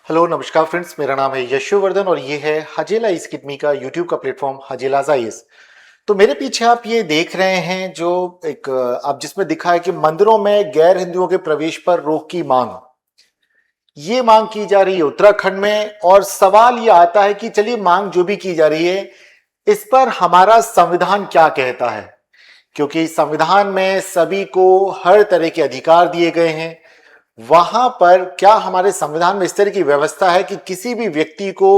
Hello नमस्कार friends, मेरा नाम है यशोवर्धन और ये है हजेला इस्किटमी का यूट्यूब का प्लेटफॉर्म हजेला आईएएस। तो मेरे पीछे आप ये देख रहे हैं जो एक आप जिसमें दिखा है कि मंदिरों में गैर हिंदुओं के प्रवेश पर रोक की मांग, ये मांग की जा रही है उत्तराखंड में। और सवाल ये आता है कि चलिए मांग जो भी की जा रही है इस पर हमारा संविधान क्या कहता है, क्योंकि संविधान में सभी को हर तरह के अधिकार दिए गए हैं। वहां पर क्या हमारे संविधान में इस तरह की व्यवस्था है कि किसी भी व्यक्ति को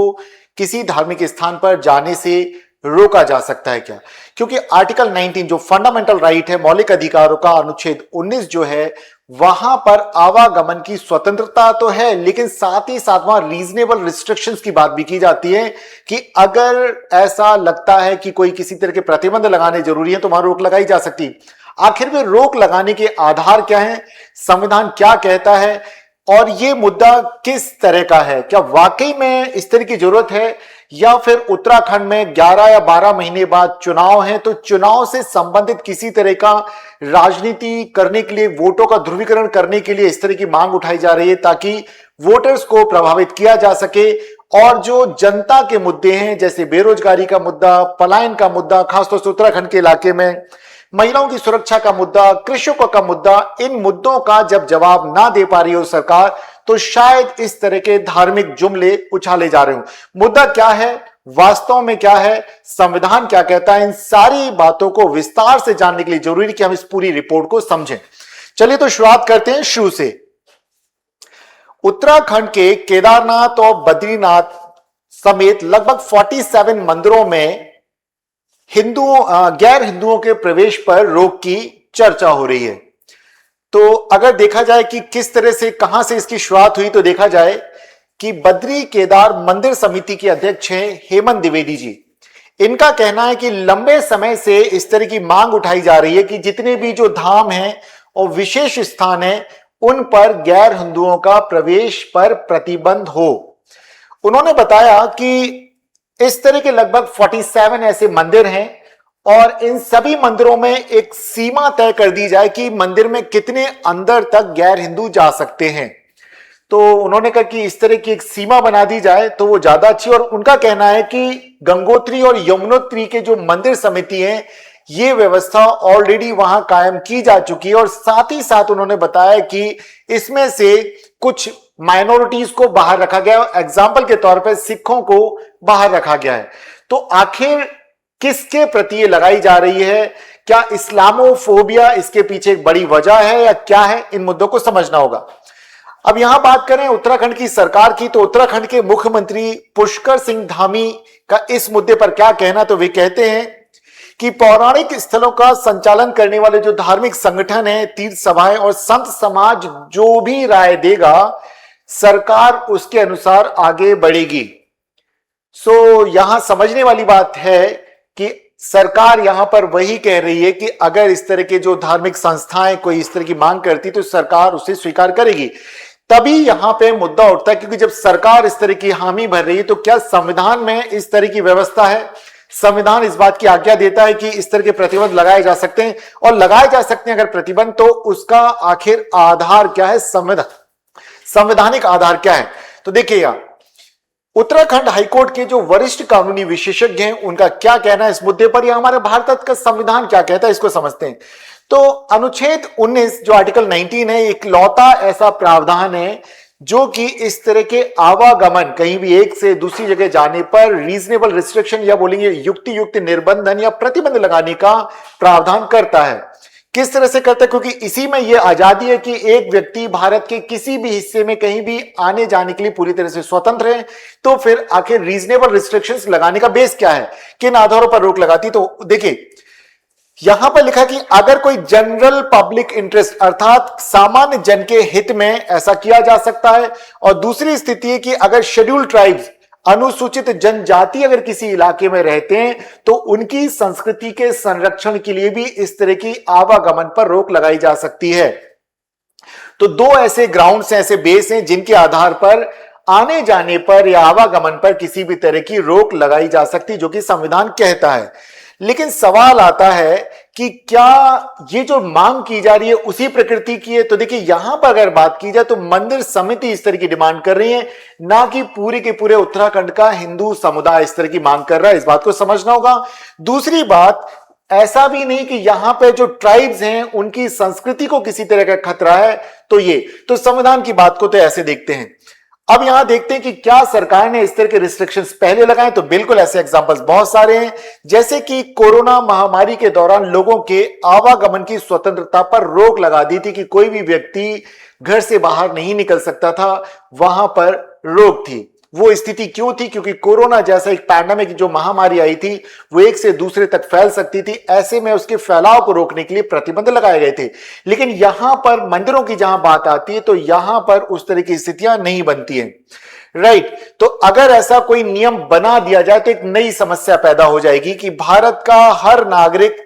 किसी धार्मिक स्थान पर जाने से रोका जा सकता है क्या? क्योंकि आर्टिकल 19 जो फंडामेंटल राइट है, मौलिक अधिकारों का अनुच्छेद 19 जो है, वहां पर आवागमन की स्वतंत्रता तो है, लेकिन साथ ही साथ वहां रीजनेबल रिस्ट्रिक्शंस की बात भी की जाती है कि अगर ऐसा लगता है कि कोई किसी तरह के प्रतिबंध लगाने जरूरी है तो वहां रोक लगाई जा सकती है। आखिर में रोक लगाने के आधार क्या है, संविधान क्या कहता है और यह मुद्दा किस तरह का है? क्या वाकई में इस तरह की जरूरत है या फिर उत्तराखंड में 11 या 12 महीने बाद चुनाव है तो चुनाव से संबंधित किसी तरह का राजनीति करने के लिए, वोटों का ध्रुवीकरण करने के लिए इस तरह की मांग उठाई जा रही है ताकि वोटर्स को प्रभावित किया जा सके। और जो जनता के मुद्दे हैं जैसे बेरोजगारी का मुद्दा, पलायन का मुद्दा, खासतौर से उत्तराखंड के इलाके में महिलाओं की सुरक्षा का मुद्दा, कृषकों का मुद्दा, इन मुद्दों का जब जवाब ना दे पा रही हो सरकार तो शायद इस तरह के धार्मिक जुमले उछाले जा रहे हो। मुद्दा क्या है, वास्तव में क्या है, संविधान क्या कहता है, इन सारी बातों को विस्तार से जानने के लिए जरूरी है कि हम इस पूरी रिपोर्ट को समझें। चलिए तो शुरुआत करते हैं शुरू से। उत्तराखंड के केदारनाथ और बद्रीनाथ समेत लगभग 47 मंदिरों में गैर हिंदुओं के प्रवेश पर रोक की चर्चा हो रही है। तो अगर देखा जाए कि किस तरह से, कहां से इसकी शुरुआत हुई, तो देखा जाए कि बद्री केदार मंदिर समिति के अध्यक्ष हैं हेमंत द्विवेदी जी। इनका कहना है कि लंबे समय से इस तरह की मांग उठाई जा रही है कि जितने भी जो धाम हैं और विशेष स्थान हैं उन पर गैर हिंदुओं का प्रवेश पर प्रतिबंध हो। उन्होंने बताया कि इस तरह के लगभग 47 ऐसे मंदिर हैं और इन सभी मंदिरों में एक सीमा तय कर दी जाए कि मंदिर में कितने अंदर तक गैर हिंदू जा सकते हैं। तो उन्होंने कहा कि इस तरह की एक सीमा बना दी जाए तो वो ज्यादा अच्छी। और उनका कहना है कि गंगोत्री और यमुनोत्री के जो मंदिर समिति है ये व्यवस्था ऑलरेडी वहां कायम की जा चुकी है। और साथ ही साथ उन्होंने बताया कि इसमें से कुछ माइनॉरिटीज को बाहर रखा गया, एग्जाम्पल के तौर पर सिखों को बाहर रखा गया है। तो आखिर किसके प्रति ये लगाई जा रही है? क्या इस्लामोफोबिया इसके पीछे एक बड़ी वजह है या क्या है? इन मुद्दों को समझना होगा। अब यहां बात करें उत्तराखंड की सरकार की, तो उत्तराखंड के मुख्यमंत्री पुष्कर सिंह धामी का इस मुद्दे पर क्या कहना, तो वे कहते हैं कि पौराणिक स्थलों का संचालन करने वाले जो धार्मिक संगठन है, तीर्थ सभाएं और संत समाज जो भी राय देगा सरकार उसके अनुसार आगे बढ़ेगी। सो यहां समझने वाली बात है कि सरकार यहां पर वही कह रही है कि अगर इस तरह के जो धार्मिक संस्थाएं कोई इस तरह की मांग करती तो सरकार उसे स्वीकार करेगी। तभी यहां पे मुद्दा उठता है क्योंकि जब सरकार इस तरह की हामी भर रही है तो क्या संविधान में इस तरह की व्यवस्था है? संविधान इस बात की आज्ञा देता है कि इस तरह के प्रतिबंध लगाए जा सकते हैं और लगाए जा सकते हैं अगर प्रतिबंध, तो उसका आखिर आधार क्या है, संवैधानिक आधार क्या है? तो देखिएगा उत्तराखंड हाईकोर्ट के जो वरिष्ठ कानूनी विशेषज्ञ हैं उनका क्या कहना है इस मुद्दे पर, या हमारे भारत का संविधान क्या कहता है, इसको समझते हैं। तो अनुच्छेद 19 जो आर्टिकल 19 है, एक लौता ऐसा प्रावधान है जो कि इस तरह के आवागमन, कहीं भी एक से दूसरी जगह जाने पर रीजनेबल रिस्ट्रिक्शन या बोलेंगे युक्ति युक्त निर्बंधन या प्रतिबंध लगाने का प्रावधान करता है। किस तरह से करता है? क्योंकि इसी में यह आजादी है कि एक व्यक्ति भारत के किसी भी हिस्से में कहीं भी आने जाने के लिए पूरी तरह से स्वतंत्र है। तो फिर आखिर रीजनेबल रिस्ट्रिक्शंस लगाने का बेस क्या है, किन आधारों पर रोक लगाती? तो देखिए यहां पर लिखा कि अगर कोई जनरल पब्लिक इंटरेस्ट अर्थात सामान्य जन के हित में ऐसा किया जा सकता है। और दूसरी स्थिति है कि अगर शेड्यूल्ड ट्राइब्स, अनुसूचित जनजाति अगर किसी इलाके में रहते हैं तो उनकी संस्कृति के संरक्षण के लिए भी इस तरह की आवागमन पर रोक लगाई जा सकती है। तो दो ऐसे ग्राउंड्स हैं, ऐसे बेस हैं जिनके आधार पर आने जाने पर या आवागमन पर किसी भी तरह की रोक लगाई जा सकती, जो कि संविधान कहता है। लेकिन सवाल आता है कि क्या ये जो मांग की जा रही है उसी प्रकृति की है। तो देखिए यहां पर अगर बात की जाए तो मंदिर समिति इस तरह की डिमांड कर रही है, ना कि पूरे के पूरे उत्तराखंड का हिंदू समुदाय इस तरह की मांग कर रहा है। इस बात को समझना होगा। दूसरी बात, ऐसा भी नहीं कि यहां पे जो ट्राइब्स हैं उनकी संस्कृति को किसी तरह का खतरा है। तो संविधान की बात को तो ऐसे देखते हैं। अब यहां देखते हैं कि क्या सरकार ने इस तरह के रिस्ट्रिक्शंस पहले लगाए। तो बिल्कुल ऐसे एग्जांपल्स बहुत सारे हैं, जैसे कि कोरोना महामारी के दौरान लोगों के आवागमन की स्वतंत्रता पर रोक लगा दी थी कि कोई भी व्यक्ति घर से बाहर नहीं निकल सकता था, वहां पर रोक थी। वो स्थिति क्यों थी? क्योंकि कोरोना जैसा एक पैंडेमिक जो महामारी आई थी वो एक से दूसरे तक फैल सकती थी। ऐसे में उसके फैलाव को रोकने के लिए प्रतिबंध लगाए गए थे। लेकिन यहां पर मंदिरों की जहां बात आती है तो यहां पर उस तरह की स्थितियां नहीं बनती हैं, राइट। तो अगर ऐसा कोई नियम बना दिया जाए तो एक नई समस्या पैदा हो जाएगी कि भारत का हर नागरिक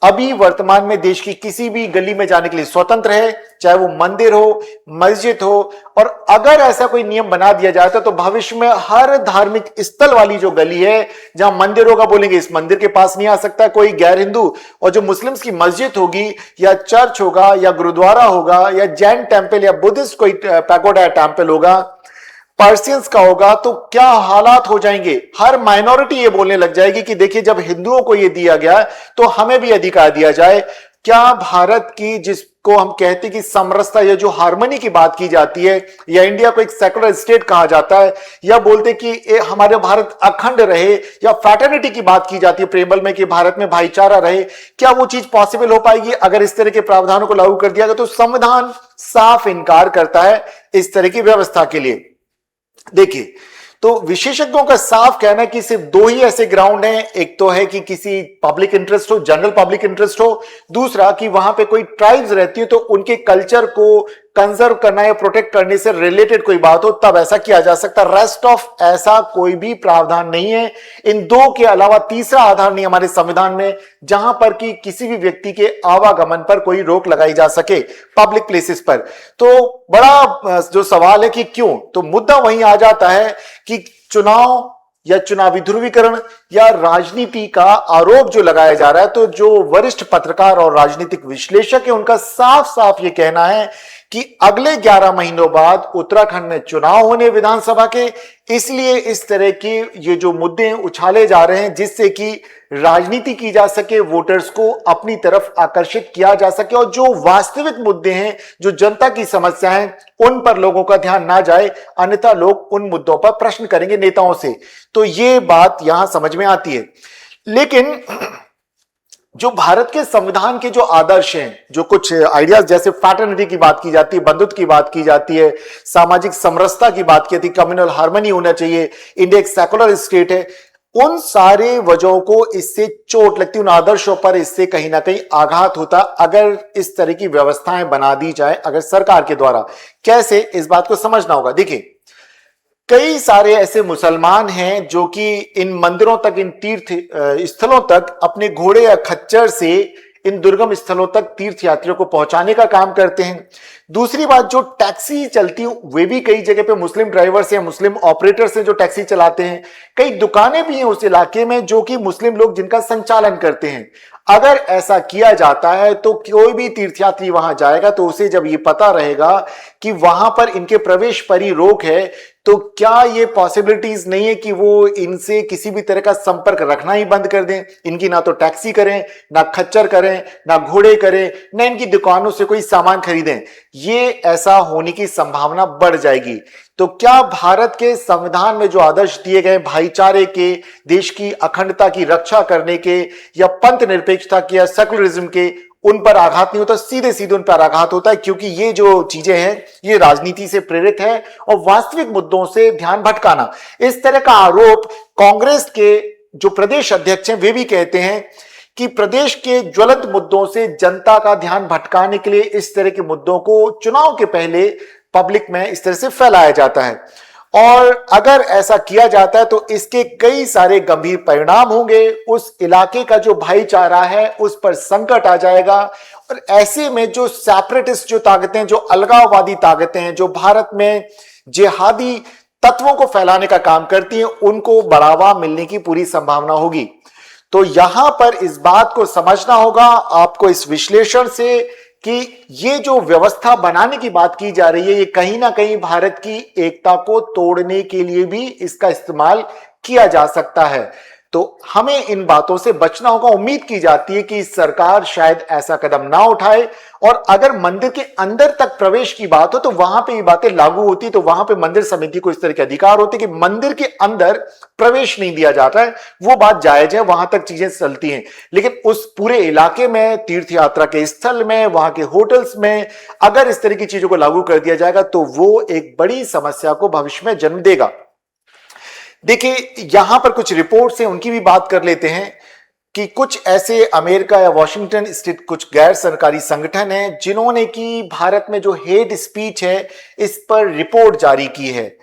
अभी वर्तमान में देश की किसी भी गली में जाने के लिए स्वतंत्र है, चाहे वो मंदिर हो, मस्जिद हो। और अगर ऐसा कोई नियम बना दिया जाता तो भविष्य में हर धार्मिक स्थल वाली जो गली है जहां मंदिर होगा, बोलेंगे इस मंदिर के पास नहीं आ सकता कोई गैर हिंदू, और जो मुस्लिम्स की मस्जिद होगी या चर्च होगा या गुरुद्वारा होगा या जैन टेंपल या बुद्धिस्ट कोई पैगोडा टेंपल होगा, पर्सियंस का होगा, तो क्या हालात हो जाएंगे। हर माइनॉरिटी ये बोलने लग जाएगी कि देखिए जब हिंदुओं को ये दिया गया तो हमें भी अधिकार दिया जाए। क्या भारत की, जिसको हम कहते हैं कि समरसता या जो हार्मनी की बात की जाती है, या इंडिया को एक सेकुलर स्टेट कहा जाता है, या बोलते कि हमारे भारत अखंड रहे, या फैटर्निटी की बात की जाती है प्रेमबल में कि भारत में भाईचारा रहे, क्या वो चीज पॉसिबल हो पाएगी अगर इस तरह के प्रावधानों को लागू कर दिया गया? तो संविधान साफ इनकार करता है इस तरह की व्यवस्था के लिए। देखिए, तो विशेषज्ञों का साफ कहना है कि सिर्फ दो ही ऐसे ग्राउंड हैं। एक तो है कि किसी पब्लिक इंटरेस्ट हो, जनरल पब्लिक इंटरेस्ट हो। दूसरा कि वहां पे कोई ट्राइब्स रहती है तो उनके कल्चर को कंजर्व करना या प्रोटेक्ट करने से रिलेटेड कोई बात हो, तब ऐसा किया जा सकता। रेस्ट ऑफ ऐसा कोई भी प्रावधान नहीं है। इन दो के अलावा तीसरा आधार नहीं हमारे संविधान में जहां पर कि किसी भी व्यक्ति के आवागमन पर कोई रोक लगाई जा सके पब्लिक प्लेसेस पर। तो बड़ा जो सवाल है कि क्यों, तो मुद्दा वहीं आ जाता है कि चुनाव या चुनावी ध्रुवीकरण या राजनीति का आरोप जो लगाया जा रहा है, तो जो वरिष्ठ पत्रकार और राजनीतिक विश्लेषक है उनका साफ साफ ये कहना है कि अगले 11 महीनों बाद उत्तराखंड में चुनाव होने विधानसभा के, इसलिए इस तरह के ये जो मुद्दे उछाले जा रहे हैं जिससे कि राजनीति की जा सके, वोटर्स को अपनी तरफ आकर्षित किया जा सके, और जो वास्तविक मुद्दे हैं, जो जनता की समस्या है, उन पर लोगों का ध्यान ना जाए, अन्यथा लोग उन मुद्दों पर प्रश्न करेंगे नेताओं से। तो ये बात यहां समझ में आती है। लेकिन जो भारत के संविधान के जो आदर्श हैं, जो कुछ आइडियाज, जैसे फैटर्निटी की बात की जाती है, बंधुत्व की बात की जाती है, सामाजिक समरसता की बात की जाती है, कम्युनल हार्मनी होना चाहिए, इंडिया एक सेकुलर स्टेट है, उन सारे वजहों को इससे चोट लगती, उन आदर्शों पर इससे कहीं ना कहीं आघात होता अगर इस तरह की व्यवस्थाएं बना दी जाए अगर सरकार के द्वारा। कैसे, इस बात को समझना होगा। देखिए, कई सारे ऐसे मुसलमान हैं जो कि इन मंदिरों तक, इन तीर्थ स्थलों तक अपने घोड़े या खच्चर से इन दुर्गम स्थलों तक तीर्थ यात्रियों को पहुंचाने का काम करते हैं। दूसरी बात, जो टैक्सी चलती है वे भी कई जगह पे मुस्लिम ड्राइवर्स या मुस्लिम ऑपरेटर्स हैं जो टैक्सी चलाते हैं। कई दुकानें भी हैं उस इलाके में जो कि मुस्लिम लोग जिनका संचालन करते हैं। अगर ऐसा किया जाता है तो कोई भी तीर्थयात्री वहां जाएगा तो उसे जब ये पता रहेगा कि वहां पर इनके प्रवेश पर ही रोक है, तो क्या ये पॉसिबिलिटीज नहीं है कि वो इनसे किसी भी तरह का संपर्क रखना ही बंद कर दें? इनकी ना तो टैक्सी करें, ना खच्चर करें, ना घोड़े करें, ना इनकी दुकानों से कोई सामान खरीदें। ये ऐसा होने की संभावना बढ़ जाएगी। तो क्या भारत के संविधान में जो आदर्श दिए गए भाईचारे के, देश की अखंडता की रक्षा करने के, या पंथ निरपेक्षता के, या सेकुलरिज्म के, उन पर आघात नहीं होता? सीधे सीधे उन पर आघात होता है, क्योंकि ये जो चीजें हैं ये राजनीति से प्रेरित है और वास्तविक मुद्दों से ध्यान भटकाना। इस तरह का आरोप कांग्रेस के जो प्रदेश अध्यक्ष हैं वे भी कहते हैं कि प्रदेश के ज्वलंत मुद्दों से जनता का ध्यान भटकाने के लिए इस तरह के मुद्दों को चुनाव के पहले पब्लिक में इस तरह से फैलाया जाता है, और अगर ऐसा किया जाता है तो इसके कई सारे गंभीर परिणाम होंगे। उस इलाके का जो भाईचारा है उस पर संकट आ जाएगा, और ऐसे में जो सेपरेटिस्ट जो ताकतें, जो अलगाववादी ताकतें हैं, जो भारत में जिहादी तत्वों को फैलाने का काम करती हैं, उनको बढ़ावा मिलने की पूरी संभावना होगी। तो यहां पर इस बात को समझना होगा आपको इस विश्लेषण से कि ये जो व्यवस्था बनाने की बात की जा रही है, ये कहीं ना कहीं भारत की एकता को तोड़ने के लिए भी इसका इस्तेमाल किया जा सकता है। तो हमें इन बातों से बचना होगा। उम्मीद की जाती है कि सरकार शायद ऐसा कदम ना उठाए, और अगर मंदिर के अंदर तक प्रवेश की बात हो तो वहां पे ये बातें लागू होती, तो वहां पे मंदिर समिति को इस तरह के अधिकार होते कि मंदिर के अंदर प्रवेश नहीं दिया जाता है, वो बात जायज है, वहां तक चीजें चलती हैं। लेकिन उस पूरे इलाके में, तीर्थ यात्रा के स्थल में, वहां के होटल्स में अगर इस तरह की चीजों को लागू कर दिया जाएगा तो वो एक बड़ी समस्या को भविष्य में जन्म देगा। देखिए, यहां पर कुछ रिपोर्ट्स हैं, उनकी भी बात कर लेते हैं कि कुछ ऐसे अमेरिका या वॉशिंगटन स्थित कुछ गैर सरकारी संगठन हैं जिन्होंने कि भारत में जो हेट स्पीच है इस पर रिपोर्ट जारी की है।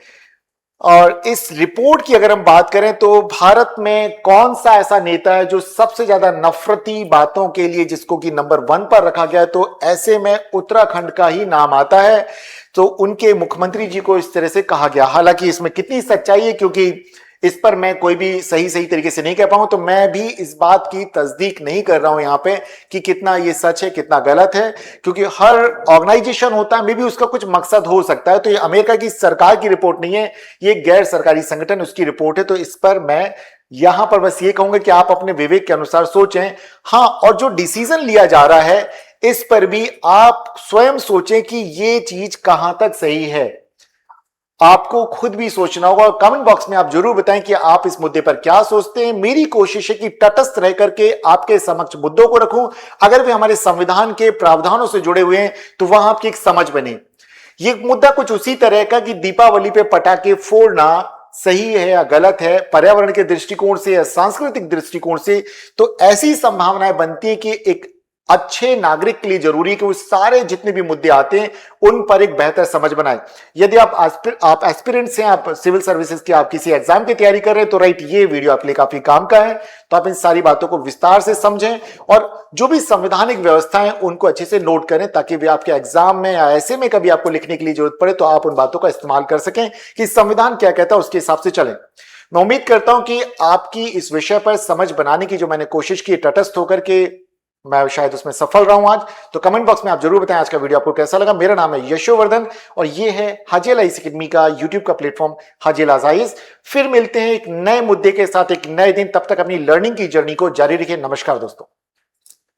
और इस रिपोर्ट की अगर हम बात करें तो भारत में कौन सा ऐसा नेता है जो सबसे ज्यादा नफरती बातों के लिए जिसको कि नंबर 1 पर रखा गया है, तो ऐसे में उत्तराखंड का ही नाम आता है। तो उनके मुख्यमंत्री जी को इस तरह से कहा गया। हालांकि इसमें कितनी सच्चाई है, क्योंकि इस पर मैं कोई भी सही तरीके से नहीं कह पाऊं, तो मैं भी इस बात की तस्दीक नहीं कर रहा हूं यहां पे कि कितना ये सच है कितना गलत है, क्योंकि हर ऑर्गेनाइजेशन होता है, मे भी उसका कुछ मकसद हो सकता है। तो ये अमेरिका की सरकार की रिपोर्ट नहीं है, ये गैर सरकारी संगठन उसकी रिपोर्ट है। तो इस पर मैं यहां पर बस ये कहूंगा कि आप अपने विवेक के अनुसार सोचें। हाँ, और जो डिसीजन लिया जा रहा है इस पर भी आप स्वयं सोचें कि ये चीज कहां तक सही है। आपको खुद भी सोचना होगा, और कमेंट बॉक्स में आप जरूर बताएं कि आप इस मुद्दे पर क्या सोचते हैं। मेरी कोशिश है कि तटस्थ रह करके आपके समक्ष मुद्दों को रखूं, अगर वे हमारे संविधान के प्रावधानों से जुड़े हुए हैं तो वहां आपकी एक समझ बने। ये मुद्दा कुछ उसी तरह का कि दीपावली पे पटाखे फोड़ना सही है या गलत है, पर्यावरण के दृष्टिकोण से या सांस्कृतिक दृष्टिकोण से, तो ऐसी संभावनाएं बनती है कि एक अच्छे नागरिक के लिए जरूरी है कि वो सारे जितने भी मुद्दे आते हैं उन पर एक बेहतर समझ बनाए। यदि आप एस्पिरेंट्स हैं, आप सिविल सर्विसेज की आप किसी एग्जाम की तैयारी कर रहे हैं, तो राइट, ये वीडियो आपके लिए काफी काम का है। तो आप इन सारी बातों को विस्तार से समझें और जो भी संवैधानिक व्यवस्थाएं उनको अच्छे से नोट करें, ताकि वे आपके एग्जाम में या ऐसे में कभी आपको लिखने के लिए जरूरत पड़े तो आप उन बातों का इस्तेमाल कर सकें कि संविधान क्या कहता है, उसके हिसाब से चलें। मैं उम्मीद करता हूं कि आपकी इस विषय पर समझ बनाने की जो मैंने कोशिश की, तटस्थ होकर के मैं शायद उसमें सफल रहा हूं आज। तो कमेंट बॉक्स में आप जरूर बताएं आज का वीडियो आपको कैसा लगा। मेरा नाम है यशोवर्धन और ये है हाजी आइज अकेडमी का यूट्यूब का प्लेटफॉर्म हाजी आइज। फिर मिलते हैं एक नए मुद्दे के साथ एक नए दिन। तब तक अपनी लर्निंग की जर्नी को जारी रखिए। नमस्कार दोस्तों।